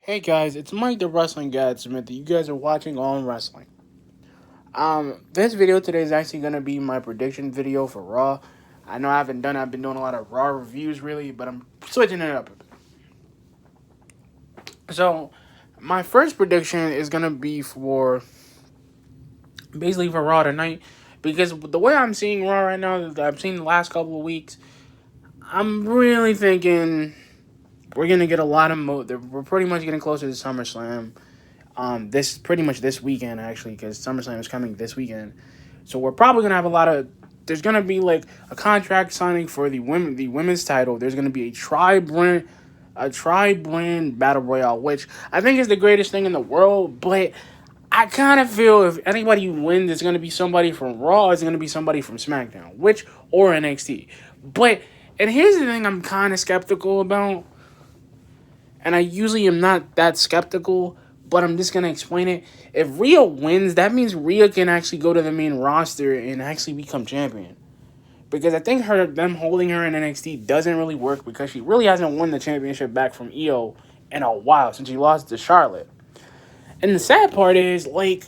Hey guys, it's Mike the Wrestling Guy Smith. You guys are watching On Wrestling. This video today is actually gonna be my prediction video for Raw. I know I haven't done. I've been doing a lot of Raw reviews really, but I'm switching it up a bit. So, my first prediction is gonna be for basically for Raw tonight, because the way I'm seeing Raw right now, that I've seen the last couple of weeks, I'm really thinking we're gonna get a lot of we're pretty much getting closer to SummerSlam. This pretty much this weekend actually, because SummerSlam is coming this weekend. So we're probably gonna have a lot of. There's gonna be like a contract signing for the women's title. There's gonna be a tri-brand battle royale, which I think is the greatest thing in the world. But I kind of feel if anybody wins, it's gonna be somebody from Raw. It's gonna be somebody from SmackDown, or NXT. But and here's the thing, I'm kind of skeptical about, and I usually am not that skeptical, but I'm just gonna explain it. If Rhea wins, that means Rhea can actually go to the main roster and actually become champion. Because I think them holding her in NXT doesn't really work, because she really hasn't won the championship back from Io in a while since she lost to Charlotte. And the sad part is, like,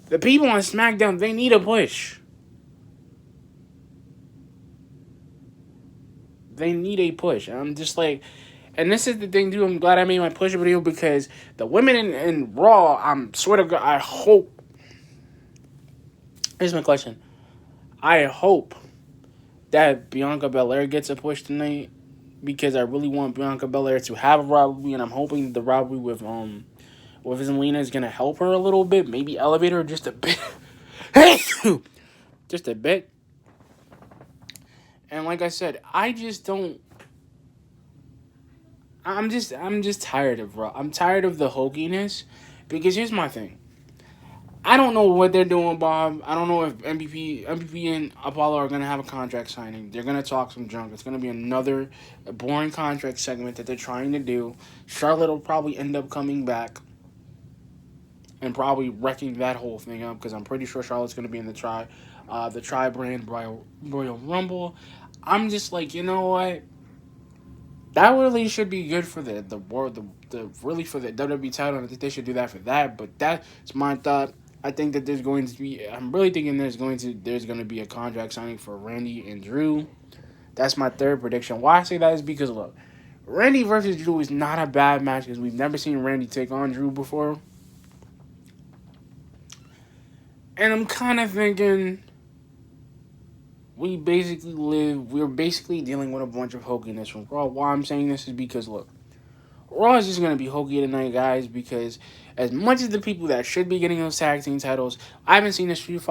the people on SmackDown, they need a push. They need a push. And I'm just like, and this is the thing too, I'm glad I made my push video, because the women in Raw, I hope, here's my question. I hope that Bianca Belair gets a push tonight, because I really want Bianca Belair to have a rivalry, and I'm hoping the rivalry with Zelina is gonna help her a little bit, maybe elevate her just a bit. Just a bit. And like I said, I just don't I'm just tired of Raw. I'm tired of the hokiness, because here's my thing. I don't know what they're doing, Bob. I don't know if MVP and Apollo are gonna have a contract signing. They're gonna talk some junk. It's gonna be another boring contract segment that they're trying to do. Charlotte will probably end up coming back and probably wrecking that whole thing up, because I'm pretty sure Charlotte's gonna be in the tri-brand Royal Rumble. I'm just like, you know what? That really should be good for the world, the really for the WWE title. I think they should do that for that. But that's my thought. I think that there's going to be. I'm really thinking there's going to be a contract signing for Randy and Drew. That's my third prediction. Why I say that is because, look, Randy versus Drew is not a bad match, because we've never seen Randy take on Drew before. And I'm kind of thinking we're basically dealing with a bunch of hokiness from Raw. Why I'm saying this is because, look, Raw is just going to be hokey tonight, guys, because as much as the people that should be getting those tag team titles, I haven't seen the Street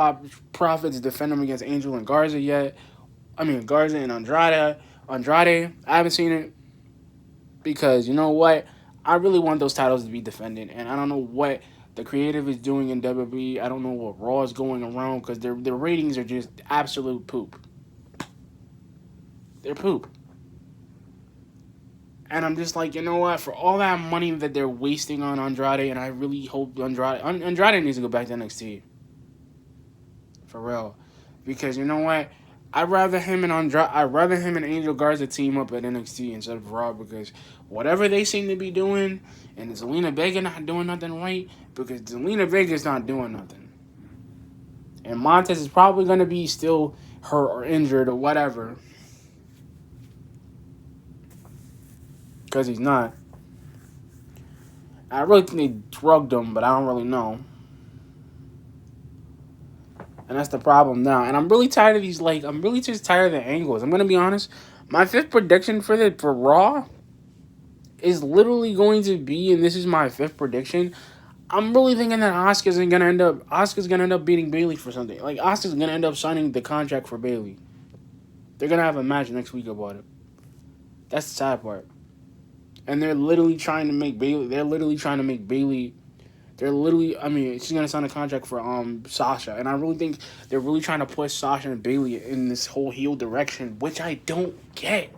Profits defend them against Angel and Garza yet. I mean, Garza and Andrade, I haven't seen it, because, you know what? I really want those titles to be defended, and I don't know what the creative is doing in WWE. I don't know what Raw is going around, because their ratings are just absolute poop. They're poop. And I'm just like, you know what? For all that money that they're wasting on Andrade, and I really hope Andrade needs to go back to NXT. For real. Because you know what? I'd rather him and Angel Garza team up at NXT instead of Raw, because whatever they seem to be doing, and Zelina Vega not doing nothing right, because Zelina Vega's not doing nothing. And Montez is probably gonna be still hurt or injured or whatever. Because he's not. I really think they drugged him, but I don't really know. And that's the problem now. And I'm really tired of these, like, I'm really just tired of the angles. I'm going to be honest. My fifth prediction for Raw is literally going to be, and this is my fifth prediction, I'm really thinking that Asuka's gonna end up beating Bayley for something. Like, Asuka's gonna end up signing the contract for Bayley. They're gonna have a match next week about it. That's the sad part. And they're literally trying to make Bayley. I mean, she's gonna sign a contract for Sasha, and I really think they're really trying to push Sasha and Bayley in this whole heel direction, which I don't get.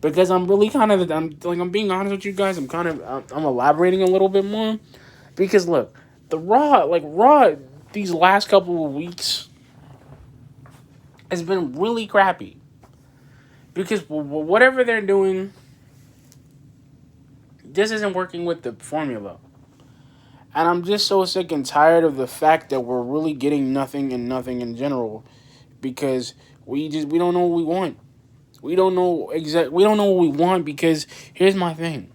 Because I'm really I'm being honest with you guys. I'm elaborating a little bit more, because look, Raw, these last couple of weeks has been really crappy, because whatever they're doing, this isn't working with the formula. And I'm just so sick and tired of the fact that we're really getting nothing and nothing in general because we don't know what we want. We don't know what we want because here's my thing.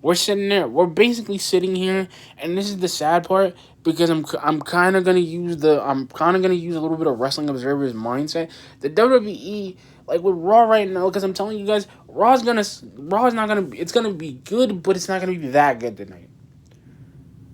We're sitting there. We're basically sitting here, and this is the sad part because I'm kind of gonna use a little bit of Wrestling Observer's mindset. The WWE, like with Raw right now, because I'm telling you guys, Raw is not gonna be, it's gonna be good, but it's not gonna be that good tonight.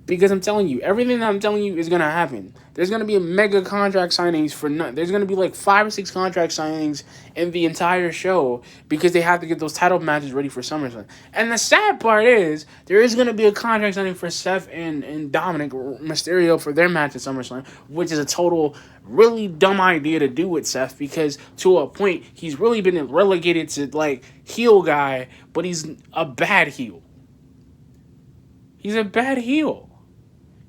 Because I'm telling you, everything that I'm telling you is gonna happen. There's gonna be a mega contract signings for none. There's gonna be like 5 or 6 contract signings in the entire show because they have to get those title matches ready for SummerSlam. And the sad part is there is gonna be a contract signing for Seth and Dominic Mysterio for their match at SummerSlam, which is a total really dumb idea to do with Seth because to a point he's really been relegated to like heel guy, but he's a bad heel. He's a bad heel.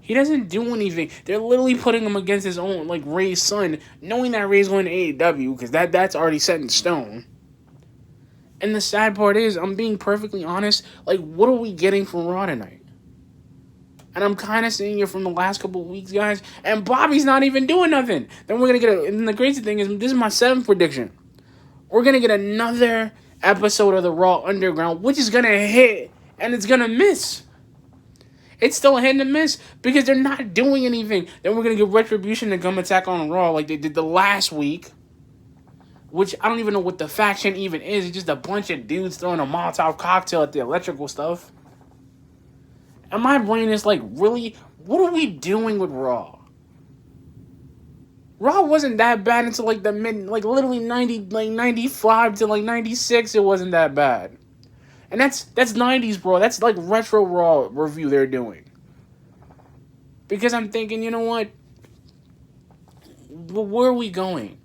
He doesn't do anything. They're literally putting him against his own, like, Ray's son, knowing that Ray's going to AEW, because that's already set in stone. And the sad part is, I'm being perfectly honest, like, what are we getting from Raw tonight? And I'm kind of seeing it from the last couple of weeks, guys, and Bobby's not even doing nothing. Then we're going to get and the crazy thing is, this is my 7th prediction. We're going to get another episode of the Raw Underground, which is going to hit, and it's going to miss. It's still a hit and miss because they're not doing anything. Then we're going to get Retribution to come attack on Raw like they did the last week. Which I don't even know what the faction even is. It's just a bunch of dudes throwing a Molotov cocktail at the electrical stuff. And my brain is like, really? What are we doing with Raw? Raw wasn't that bad until like the literally 95 to like 96. It wasn't that bad. And that's 90s, bro. That's like retro Raw review they're doing. Because I'm thinking, you know what? Where are we going?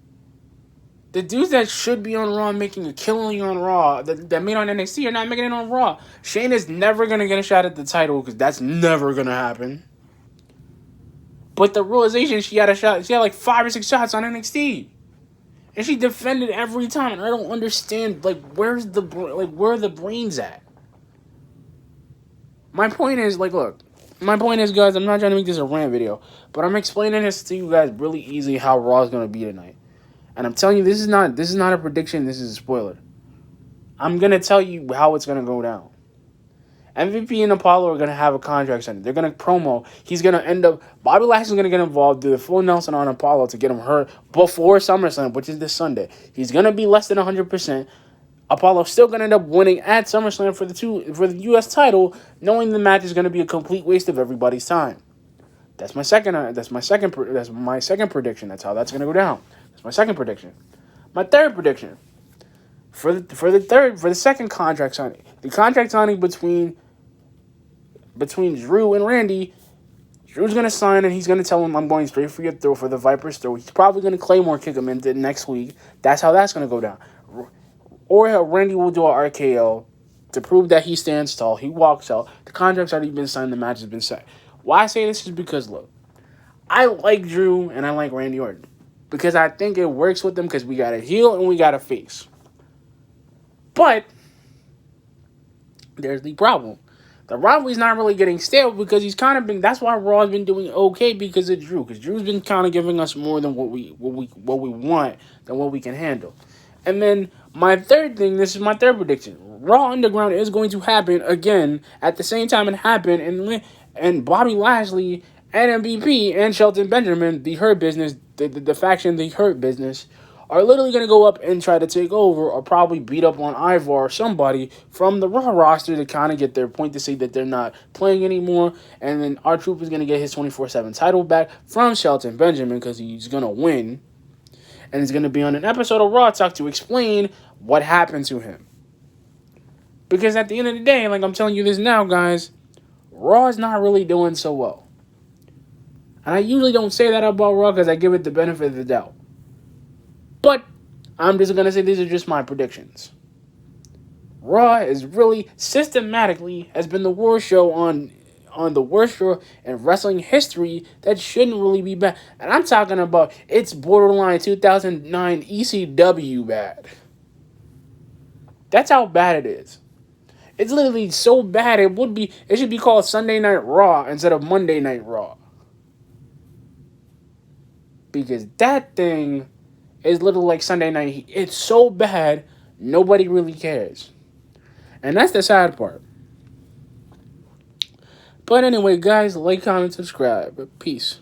The dudes that should be on Raw making a killing on Raw, that made on NXT, are not making it on Raw. Shayna is never going to get a shot at the title because that's never going to happen. But the realization she had like 5 or 6 shots on NXT. And she defended every time, and I don't understand, like, where are the brains at? My point is, guys, I'm not trying to make this a rant video, but I'm explaining this to you guys really easy how Raw is going to be tonight. And I'm telling you, this is not a prediction, this is a spoiler. I'm going to tell you how it's going to go down. MVP and Apollo are going to have a contract signing. They're going to promo. He's going to end up... Bobby Lashley's going to get involved, do the full Nelson on Apollo to get him hurt before SummerSlam, which is this Sunday. He's going to be less than 100%. Apollo's still going to end up winning at SummerSlam for the U.S. title, knowing the match is going to be a complete waste of everybody's time. That's my second prediction. That's how that's going to go down. That's my second prediction. My third prediction. For the second contract signing. The contract signing between Drew and Randy, Drew's going to sign and he's going to tell him, I'm going straight for your throat for the Viper's throat. He's probably going to Claymore kick him into next week. That's how that's going to go down. Or Randy will do an RKO to prove that he stands tall. He walks out. The contract's already been signed. The match has been set. Why I say this is because, look, I like Drew and I like Randy Orton. Because I think it works with them because we got a heel and we got a face. But there's the problem. The rivalry's not really getting stale because he's kind of been... That's why Raw's been doing okay because of Drew. Because Drew's been kind of giving us more than what we want, than what we can handle. And then my third thing, this is my third prediction. Raw Underground is going to happen again at the same time it happened. And Bobby Lashley and MVP and Shelton Benjamin, the Hurt Business, the faction, the Hurt Business, are literally going to go up and try to take over or probably beat up on Ivar or somebody from the Raw roster to kind of get their point to say that they're not playing anymore. And then R-Truth is going to get his 24/7 title back from Shelton Benjamin because he's going to win. And he's going to be on an episode of Raw Talk to explain what happened to him. Because at the end of the day, like I'm telling you this now, guys, Raw is not really doing so well. And I usually don't say that about Raw because I give it the benefit of the doubt. But I'm just going to say these are just my predictions. Raw is really systematically has been the worst show on the worst show in wrestling history that shouldn't really be bad. And I'm talking about it's borderline 2009 ECW bad. That's how bad it is. It's literally so bad. It should be called Sunday Night Raw instead of Monday Night Raw. Because that thing is literally like Sunday Night Heat. It's so bad, nobody really cares. And that's the sad part. But anyway, guys, like, comment, subscribe. Peace.